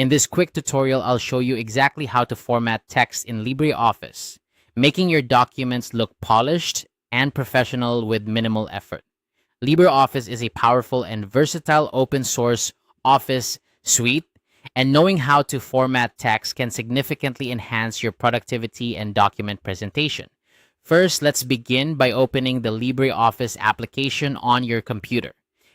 In this quick tutorial, I'll show you exactly how to format text in LibreOffice, making your documents look polished and professional with minimal effort. LibreOffice is a powerful and versatile open source office suite, and knowing how to format text can significantly enhance your productivity and document presentation. First, let's begin by opening the LibreOffice application on your computer.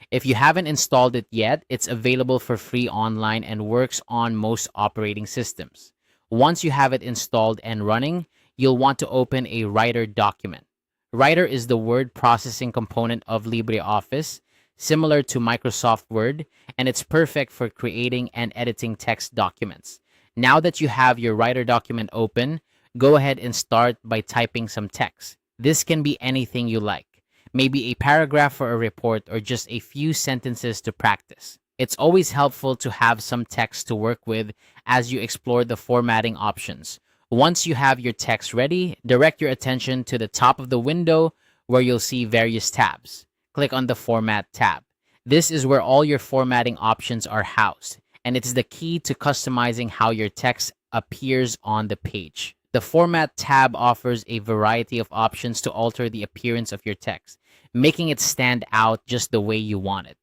If you haven't installed it yet, it's available for free online and works on most operating systems. Once you have it installed and running, you'll want to open a Writer document. Writer is the word processing component of LibreOffice, similar to Microsoft Word, and it's perfect for creating and editing text documents. Now that you have your Writer document open, go ahead and start by typing some text. This can be anything you like, maybe a paragraph for a report or just a few sentences to practice. It's always helpful to have some text to work with as you explore the formatting options. Once you have your text ready, direct your attention to the top of the window where you'll see various tabs. Click on the Format tab. This is where all your formatting options are housed, and it's the key to customizing how your text appears on the page. The Format tab offers a variety of options to alter the appearance of your text, making it stand out just the way you want it.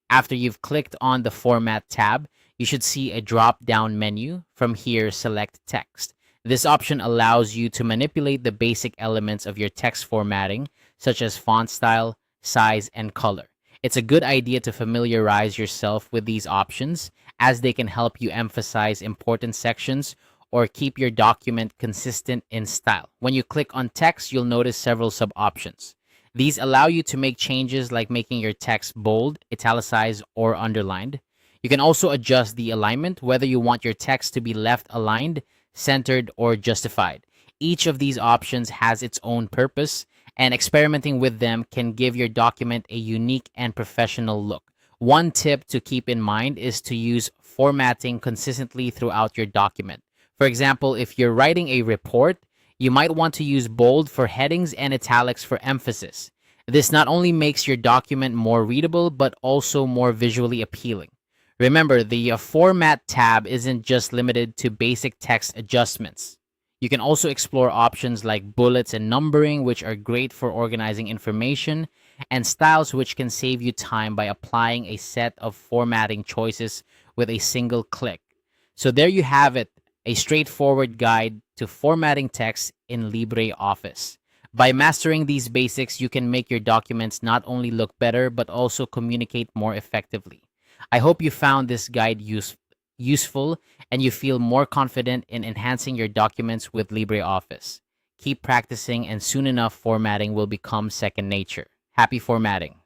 After you've clicked on the Format tab, you should see a drop-down menu. From here, select Text. This option allows you to manipulate the basic elements of your text formatting, such as font style, size, and color. It's a good idea to familiarize yourself with these options, as they can help you emphasize important sections or keep your document consistent in style. When you click on text, you'll notice several sub-options. These allow you to make changes like making your text bold, italicized, or underlined. You can also adjust the alignment, whether you want your text to be left aligned, centered, or justified. Each of these options has its own purpose, and experimenting with them can give your document a unique and professional look. One tip to keep in mind is to use formatting consistently throughout your document. For example, if you're writing a report, you might want to use bold for headings and italics for emphasis. This not only makes your document more readable, but also more visually appealing. Remember, the Format tab isn't just limited to basic text adjustments. You can also explore options like bullets and numbering, which are great for organizing information, and styles, which can save you time by applying a set of formatting choices with a single click. So there you have it, a straightforward guide to formatting text in LibreOffice. By mastering these basics, you can make your documents not only look better, but also communicate more effectively. I hope you found this guide useful and you feel more confident in enhancing your documents with LibreOffice. Keep practicing, and soon enough, formatting will become second nature. Happy formatting!